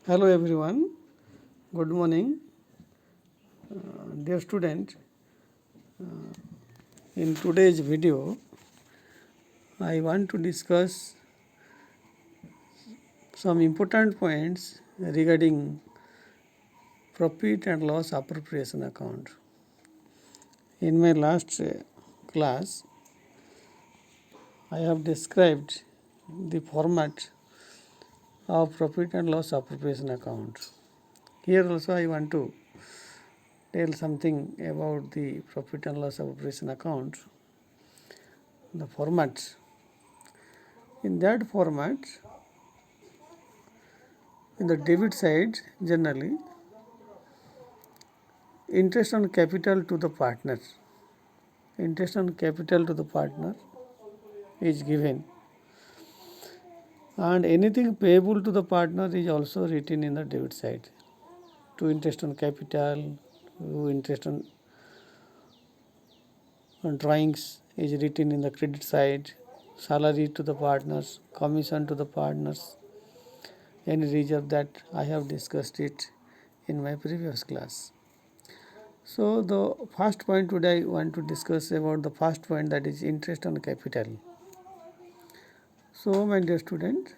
Hello everyone, good morning. Dear student, in today's video I want to discuss some important points regarding profit and loss appropriation account. In my last class I have described the format of profit and loss appropriation account. Here also I want to tell something about the profit and loss appropriation account, the format. In that format, in the debit side, generally interest on capital to the partner, interest on capital to the partner is given, and anything payable to the partner is also written in the debit side. To interest on capital, to interest on drawings is written in the credit side, salary to the partners, commission to the partners, any reserve that I have discussed it in my previous class. So the first point today I want to discuss about the first point, that is interest on capital. So my dear student,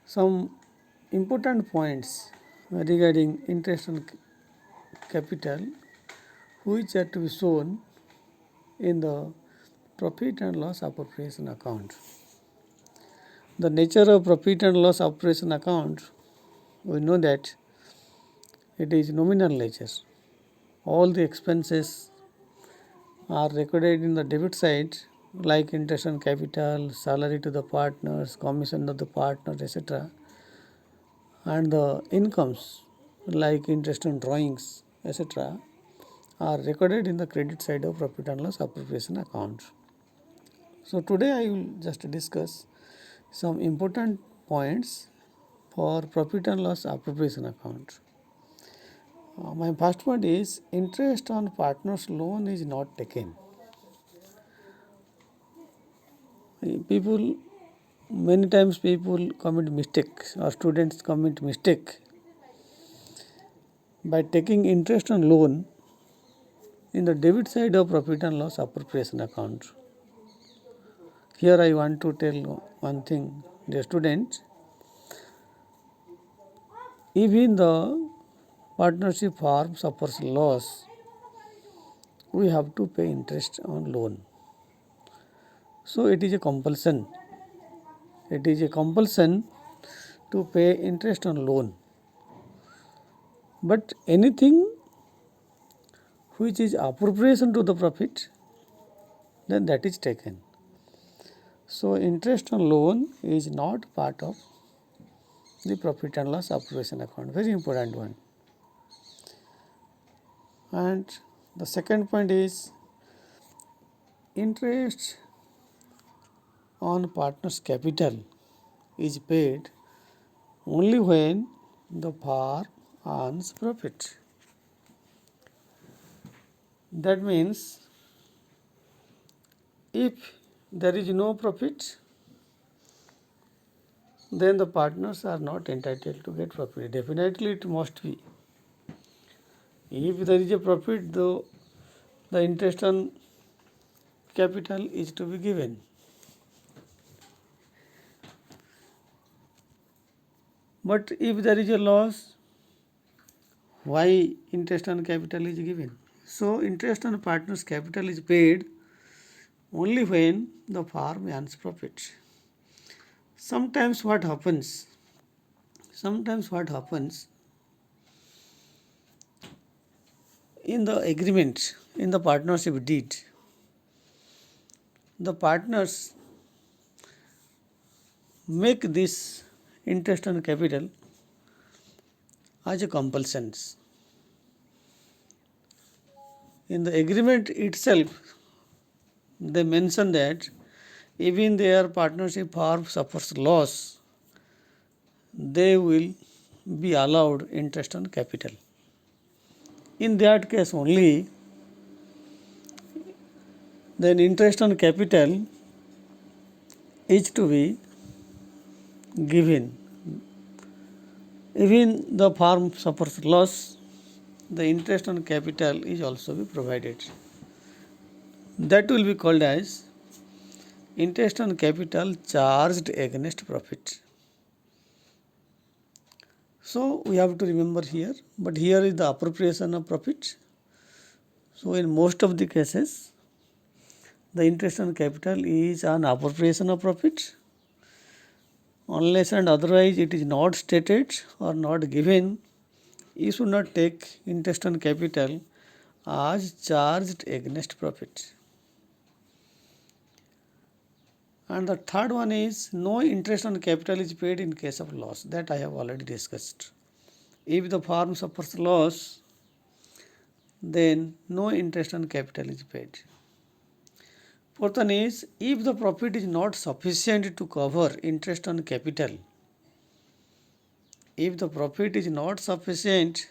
some important points regarding interest on capital which are to be shown in the profit and loss appropriation account. The nature of profit and loss appropriation account, we know that it is nominal nature. All the expenses are recorded in the debit side, like interest on capital, salary to the partners, commission to the partners, etc. And the incomes like interest on drawings, etc. are recorded in the credit side of profit and loss appropriation account. So today I will just discuss some important points for profit and loss appropriation account. My first point is interest on partner's loan is not taken. Many times people commit mistakes, or students commit mistake by taking interest on loan in the debit side of profit and loss appropriation account. Here I want to tell one thing, dear students. Even the partnership firm suffers loss, we have to pay interest on loan. So it is a compulsion. It is a compulsion to pay interest on loan. But anything which is appropriation to the profit, then that is taken. So interest on loan is not part of the profit and loss appropriation account. Very important one. And the second point is interest on partner's capital is paid only when the firm earns profit. That means if there is no profit, then the partners are not entitled to get profit. Definitely it must be. If there is a profit, though, the interest on capital is to be given. But if there is a loss, why interest on capital is given? So interest on partner's capital is paid only when the firm earns profit. Sometimes what happens in the agreement, in the partnership deed, the partners make this interest on capital as a compulsion. In the agreement itself, they mention that even their partnership firm suffers loss, they will be allowed interest on capital. In that case only, then interest on capital is to be given. Even the firm suffers loss, the interest on capital is also be provided. That will be called as interest on capital charged against profit. So we have to remember here, but here is the appropriation of profit. So in most of the cases, the interest on capital is an appropriation of profit. Unless and otherwise it is not stated or not given, you should not take interest on capital as charged against profit. And the third one is no interest on capital is paid in case of loss. That I have already discussed. If the firm suffers loss, then no interest on capital is paid. Fourth one is if the profit is not sufficient to cover interest on capital. If the profit is not sufficient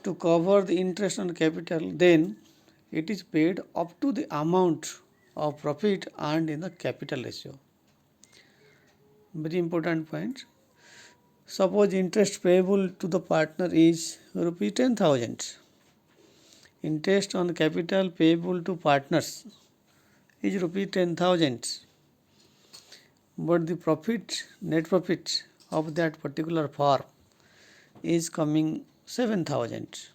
to cover the interest on capital, then it is paid up to the amount of profit earned in the capital ratio. Very important point. Suppose interest payable to the partner is rupees 10,000. Interest on capital payable to partners is rupees 10,000. But the profit, net profit of that particular firm is coming 7,000.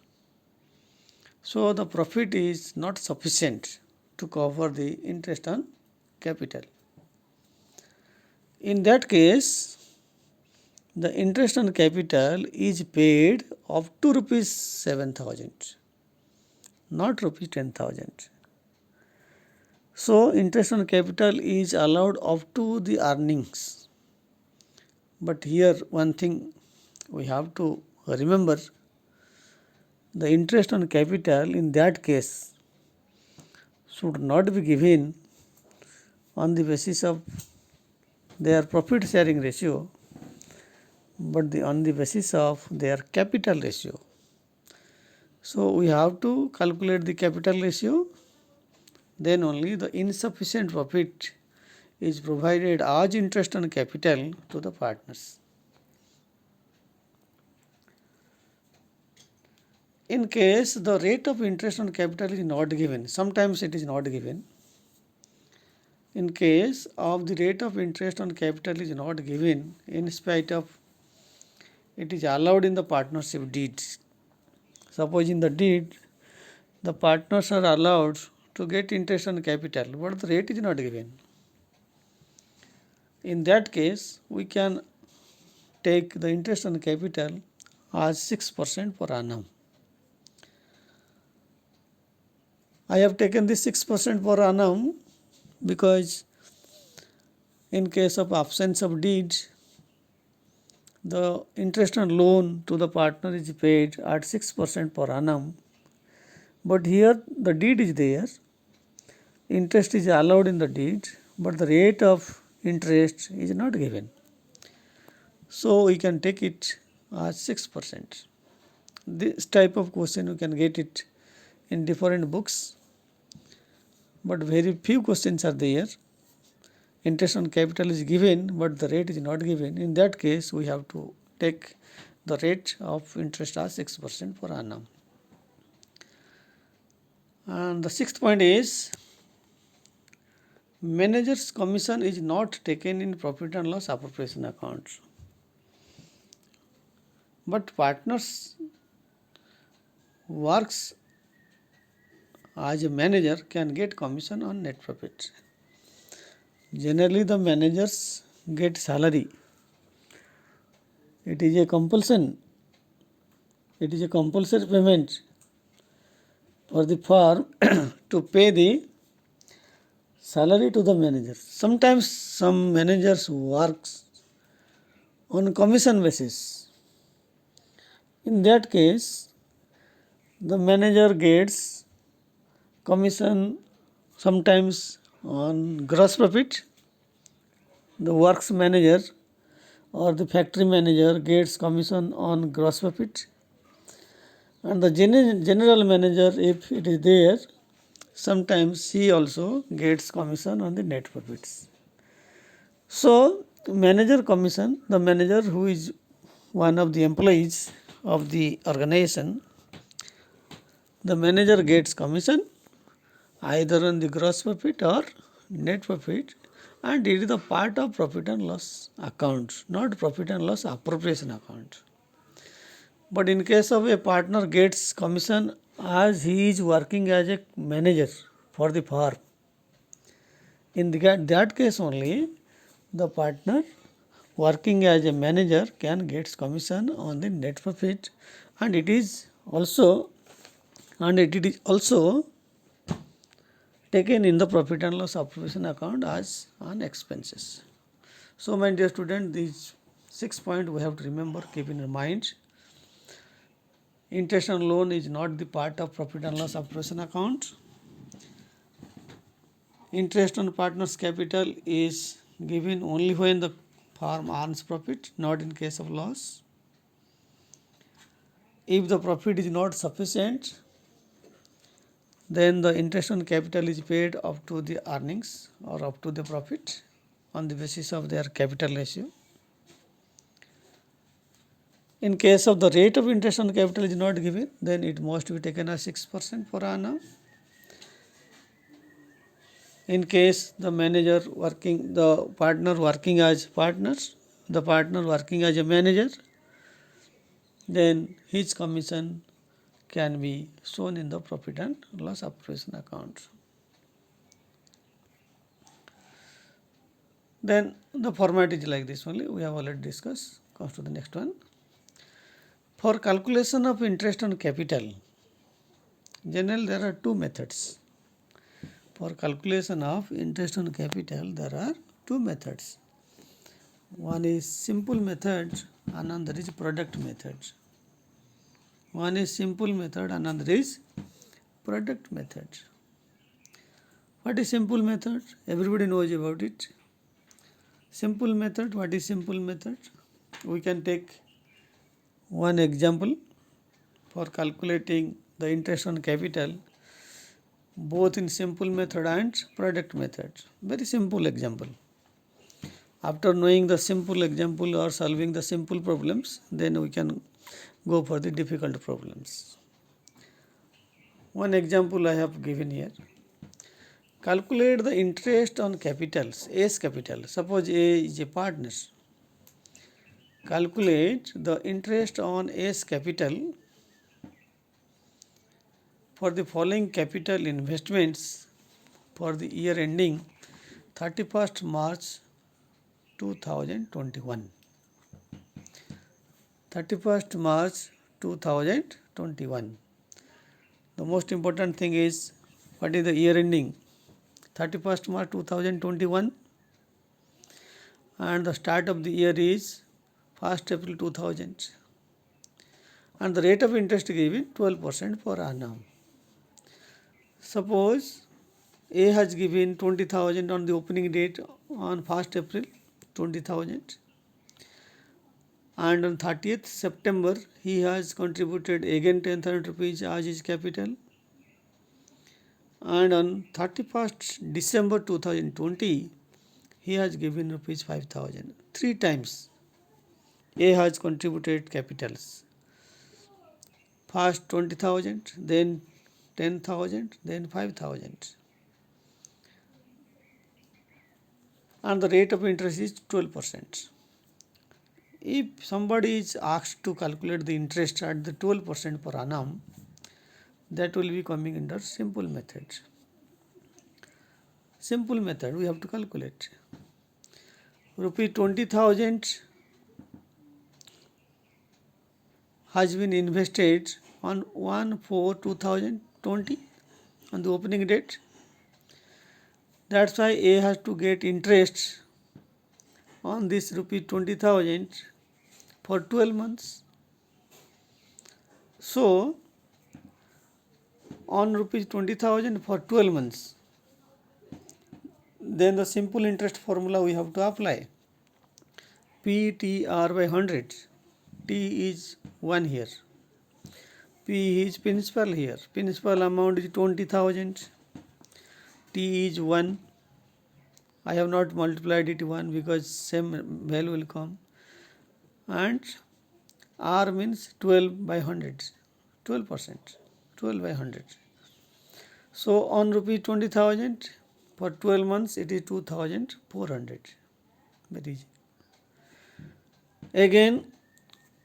So the profit is not sufficient to cover the interest on capital. In that case, the interest on capital is paid up to rupees 7,000, not rupees 10,000. So interest on capital is allowed up to the earnings. But here one thing we have to remember, the interest on capital in that case should not be given on the basis of their profit sharing ratio, but on the basis of their capital ratio. So we have to calculate the capital ratio, then only the insufficient profit is provided as interest on capital to the partners. In case the rate of interest on capital is not given, sometimes it is not given. In case of the rate of interest on capital is not given, in spite of it is allowed in the partnership deed. Suppose in the deed, the partners are allowed to get interest on capital, but the rate is not given. In that case, we can take the interest on capital as 6% per annum. I have taken this 6% per annum because in case of absence of deed, the interest on loan to the partner is paid at 6% per annum. But here the deed is there, interest is allowed in the deed, but the rate of interest is not given. So we can take it as 6%. This type of question you can get it in different books, but very few questions are there. Interest on capital is given, but the rate is not given. In that case, we have to take the rate of interest as 6% per annum. And the sixth point is manager's commission is not taken in profit and loss appropriation accounts. But partners works as a manager can get commission on net profit. Generally the managers get salary. It is a compulsion. It is a compulsory payment for the firm to pay the salary to the manager. Sometimes some managers works on commission basis. In that case, the manager gets commission sometimes on gross profit. The works manager or the factory manager gets commission on gross profit. And the general manager, if it is there, sometimes he also gets commission on the net profits. So manager commission, the manager who is one of the employees of the organization, the manager gets commission either on the gross profit or net profit, and it is the part of profit and loss account, not profit and loss appropriation account. But in case of a partner gets commission as he is working as a manager for the firm, in that case only the partner working as a manager can get commission on the net profit, and it is also taken in the profit and loss appropriation account as an expenses. So my dear student, these 6 points we have to remember, keep in your mind. Interest on loan is not the part of profit and loss appropriation account. Interest on partner's capital is given only when the firm earns profit, not in case of loss. If the profit is not sufficient, then the interest on capital is paid up to the earnings or up to the profit on the basis of their capital ratio. In case of the rate of interest on capital is not given, then it must be taken as 6% per annum. In case the partner working as a manager, then his commission can be shown in the profit and loss appropriation account. Then the format is like this only, we have already discussed. Comes to the next one. For calculation of interest on capital, generally there are two methods. For calculation of interest on capital, there are two methods. One is simple method, another is product method. One is simple method, another is product method. What is simple method? Everybody knows about it. Simple method, what is simple method? We can take one example for calculating the interest on capital, both in simple method and product method. Very simple example. After knowing the simple example or solving the simple problems, then we can go for the difficult problems. One example I have given here. Calculate the interest on capitals, A's capital. Suppose A is a partner. Calculate the interest on A's capital for the following capital investments for the year ending 31st March 2021. 31st March 2021. The most important thing is, what is the year ending? 31st March 2021, and the start of the year is 1st April 2000, and the rate of interest given 12% per annum. Suppose A has given 20,000 on the opening date on 1st April 20,000, and on 30th September he has contributed again 10,000 rupees as his capital, and on 31st December 2020 he has given rupees 5,000. 3 times A has contributed capitals. First 20,000, then 10,000, then 5,000. And the rate of interest is 12%. If somebody is asked to calculate the interest at the 12% per annum, that will be coming under simple method. Simple method we have to calculate. Rupee 20,000 has been invested on 1/4/2020 on the opening date. That's why A has to get interest on this rupee 20,000 for 12 months. So on rupees 20,000 for 12 months, then the simple interest formula we have to apply. PTR by 100. T is 1 here. P is principal here. Principal amount is 20,000. T is 1. I have not multiplied it 1 because same value will come. And R means 12 by 100, 12%, 12 by 100. So on rupee 20,000 for 12 months it is 2,400. Very easy. Again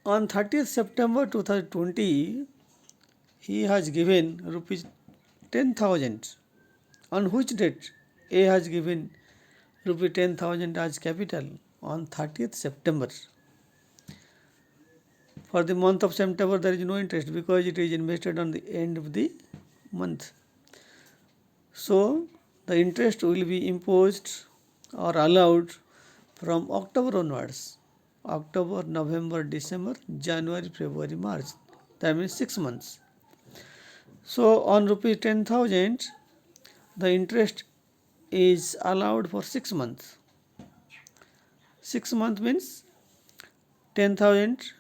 on 30th September 2020 he has given rupees 10,000. On which date A has given rupee 10,000 as capital? On 30th September. For the month of September there is no interest because it is invested on the end of the month. So the interest will be imposed or allowed from October onwards. October, November, December, January, February, March. That means 6 months. So on rupees 10,000 the interest is allowed for 6 months. 6 months means 10,000.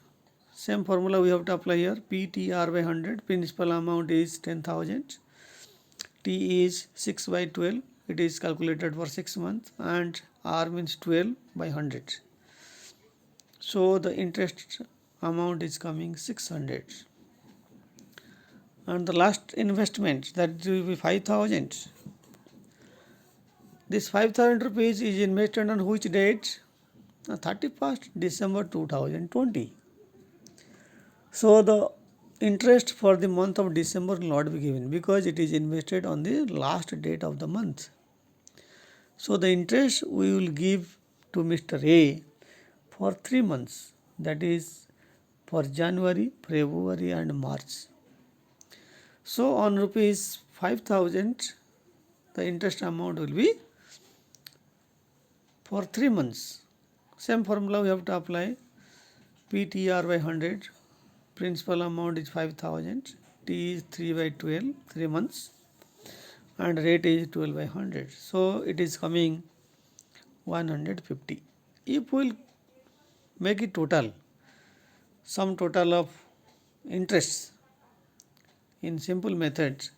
Same formula we have to apply here. PTR by 100. Principal amount is 10,000. T is 6 by 12. It is calculated for 6 months and R means 12 by 100. So the interest amount is coming 600. And the last investment, that will be 5,000. This 5,000 rupees is invested on which date? 31st December 2020. So the interest for the month of December will not be given because it is invested on the last date of the month. So the interest we will give to Mr. A for 3 months, that is for January, February and March. So on rupees 5,000 the interest amount will be for 3 months. Same formula we have to apply. PTR by 100. Principal amount is 5,000. T is 3 by 12, 3 months. And rate is 12 by 100. So it is coming 150. If we will make it total, sum total of interest in simple methods,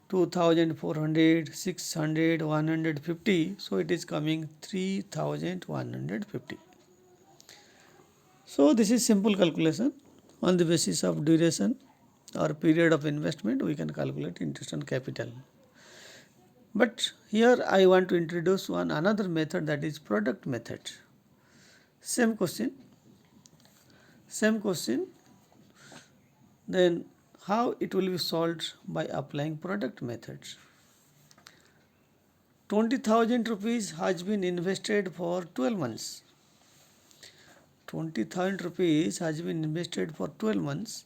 2,400, 600, 150. So it is coming 3,150. So this is simple calculation. On the basis of duration or period of investment, we can calculate interest on capital. But here I want to introduce another method, that is product method. Same question, then how it will be solved? By applying product method. 20,000 rupees has been invested for 12 months. 20,000 rupees has been invested for 12 months.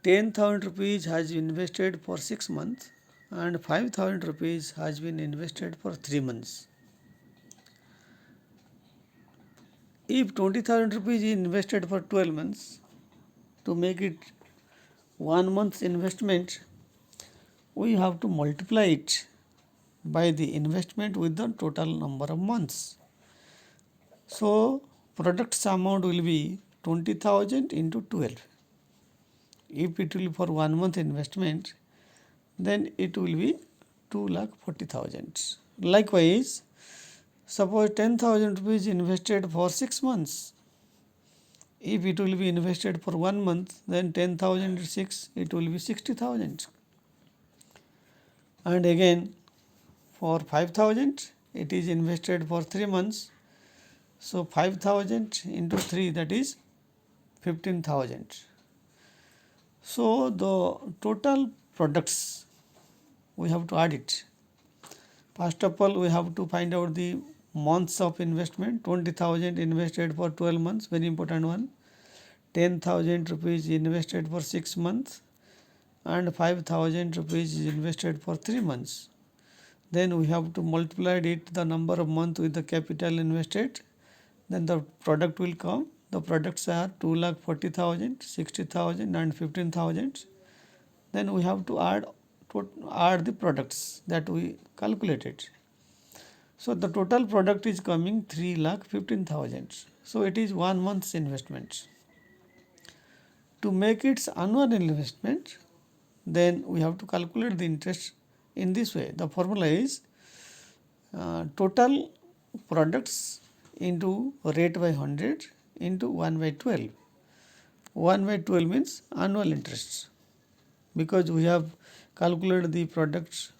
10,000 rupees has been invested for 6 months and 5,000 rupees has been invested for 3 months. If 20,000 rupees is invested for 12 months, to make it 1 month's investment, we have to multiply it by the investment with the total number of months. So product's amount will be 20,000 into 12. If it will be for 1 month investment, then it will be 2,40,000. Likewise, suppose 10,000 rupees invested for 6 months. If it will be invested for 1 month, then 10,000 into 6, it will be 60,000. And again, for 5,000, it is invested for 3 months. So 5,000 into 3, that is 15,000. So the total products, we have to add it. First of all, we have to find out the months of investment. 20,000 invested for 12 months, very important one. 10,000 rupees invested for 6 months and 5,000 rupees is invested for 3 months. Then we have to multiply it, the number of months with the capital invested. Then the product will come. The products are 2,40,000, 60,000 and 15,000. Then we have to add the products that we calculated. So the total product is coming 3,15,000. So it is 1 month's investment. To make its annual investment, then we have to calculate the interest in this way. The formula is total products into rate by 100 into 1 by 12. 1 by 12 means annual interest, because we have calculated the products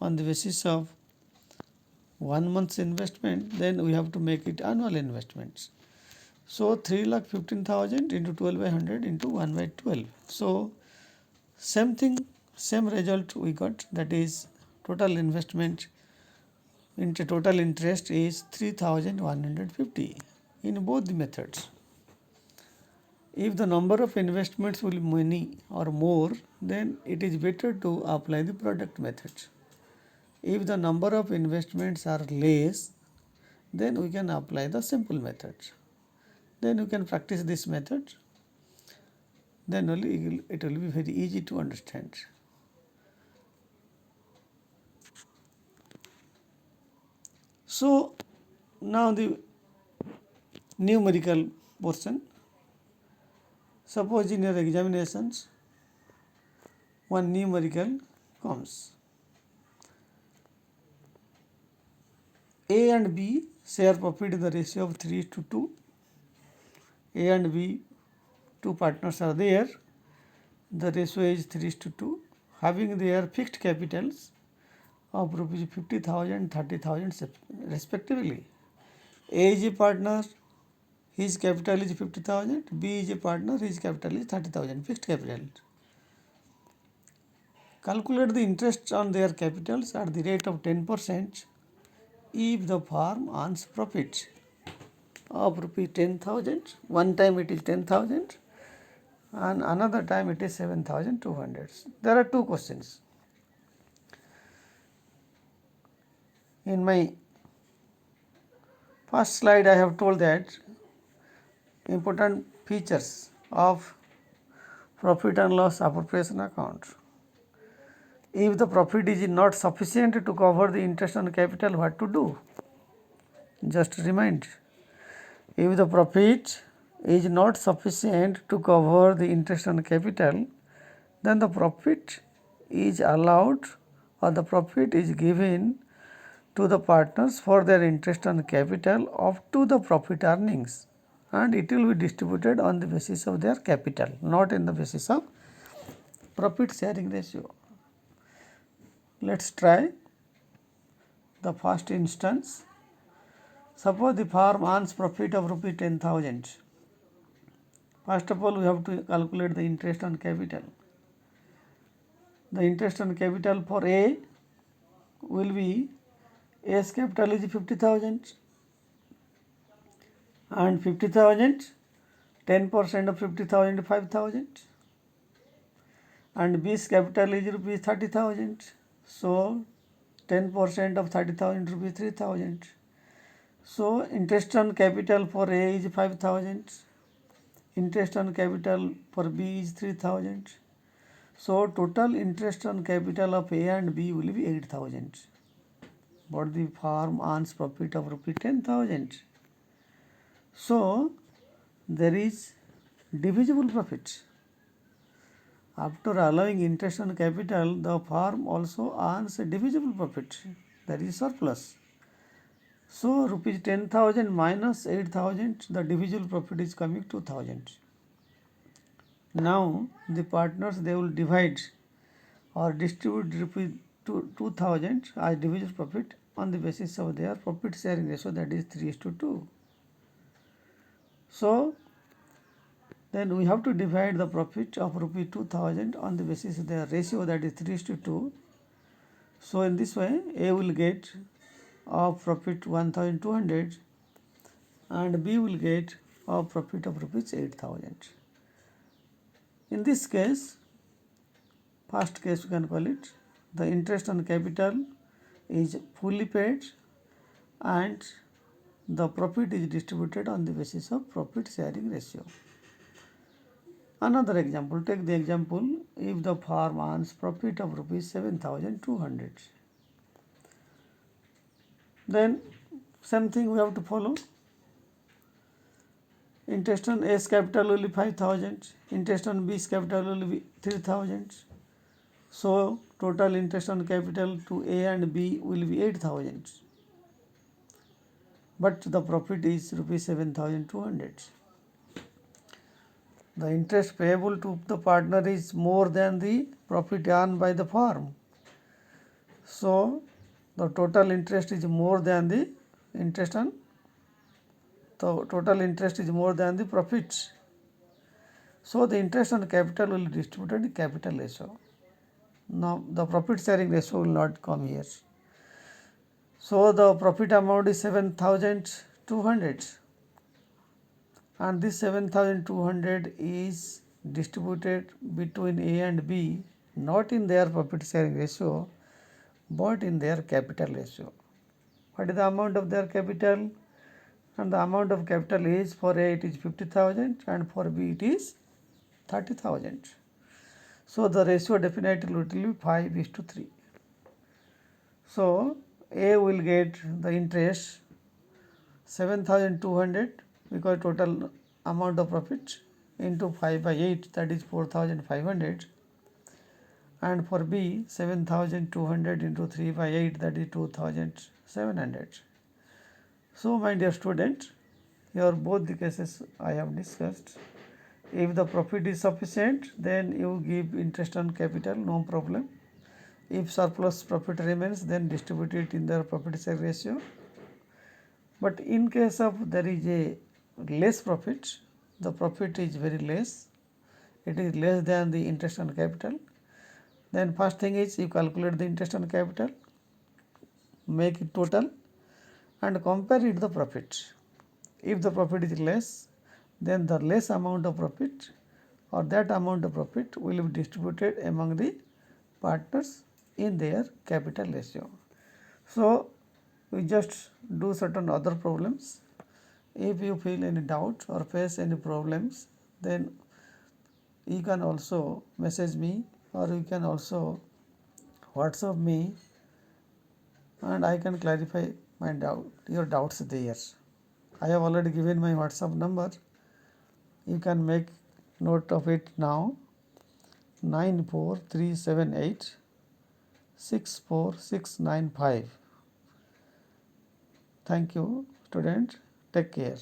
on the basis of 1 month's investment, then we have to make it annual investments. So 3,15,000 into 12 by 100 into 1 by 12. So same thing, same result we got, that is total investment into total interest is 3,150 in both the methods. If the number of investments will be many or more, then it is better to apply the product method. If the number of investments are less, then we can apply the simple method. Then you can practice this method, then only it will be very easy to understand. So now the numerical portion. Suppose in your examinations one numerical comes. A and B share profit in the ratio of 3:2. A and B, two partners are there. The ratio is 3:2, having their fixed capitals of rupees 50,000, 30,000 respectively. A is a partner, his capital is 50,000. B is a partner, his capital is 30,000, fixed capital. Calculate the interest on their capitals at the rate of 10% if the firm earns profit of rupees 10,000. One time it is 10,000 and another time it is 7,200. There are two questions. In my first slide I have told that important features of profit and loss appropriation account. If the profit is not sufficient to cover the interest on capital, what to do? Just remind. If the profit is not sufficient to cover the interest on capital, then the profit is allowed or the profit is given to the partners for their interest on capital up to the profit earnings, and it will be distributed on the basis of their capital, not in the basis of profit sharing ratio. Let's try the first instance. Suppose the firm earns profit of rupees 10,000. First of all, we have to calculate the interest on capital. The interest on capital for A will be, A's capital is 50,000 and 50,000, 10% of 50,000 5,000, and B's capital is rupees 30,000. So 10% of 30,000 rupees 3,000. So interest on capital for A is 5,000. Interest on capital for B is 3,000. So total interest on capital of A and B will be 8,000. But the firm earns profit of rupees 10,000. So there is divisible profit. After allowing interest on capital, the firm also earns a divisible profit, that is surplus. So rupees 10,000 minus 8,000, the divisible profit is coming 2,000. Now the partners, they will divide or distribute rupees 2,000 as divisible profit on the basis of their profit sharing ratio, that is 3:2. So then we have to divide the profit of rupees 2,000 on the basis of their ratio, that is 3:2. So in this way A will get of profit 1,200 and B will get a profit of rupees 8,000. In this case, first case we can call it, the interest on capital is fully paid and the profit is distributed on the basis of profit sharing ratio. Another example, take the example, if the firm earns profit of rupees 7,200. Then same thing we have to follow. Interest on A's capital will be 5,000. Interest on B's capital will be 3,000. So total interest on capital to A and B will be 8,000. But the profit is rupees 7,200. the interest payable to the partner is more than the profit earned by the firm. So the total interest is more than the interest on the total interest is more than the profits. So the interest on capital will be distributed in capital ratio. Now the profit sharing ratio will not come here. So the profit amount is 7,200 and this 7,200 is distributed between A and B, not in their profit sharing ratio but in their capital ratio. What is the amount of their capital? And the amount of capital is, for A it is 50,000 and for B it is 30,000. So the ratio definitely will be 5:3. So A will get the interest 7,200 because total amount of profit into 5/8, that is 4,500, and for B 7,200 into 3/8, that is 2,700. So my dear student, here both the cases I have discussed. If the profit is sufficient, then you give interest on capital, no problem. If surplus profit remains, then distribute it in the profit share ratio. But in case of there is a less profit, the profit is very less, it is less than the interest on capital, then first thing is you calculate the interest on capital, make it total and compare it the profit. If the profit is less, then the less amount of profit or that amount of profit will be distributed among the partners in their capital ratio. So we just do certain other problems. If you feel any doubt or face any problems, then you can also message me or you can also WhatsApp me and I can clarify my doubt, your doubts there. I have already given my WhatsApp number. You can make note of it now: 94378 64695. Thank you, student. Take care.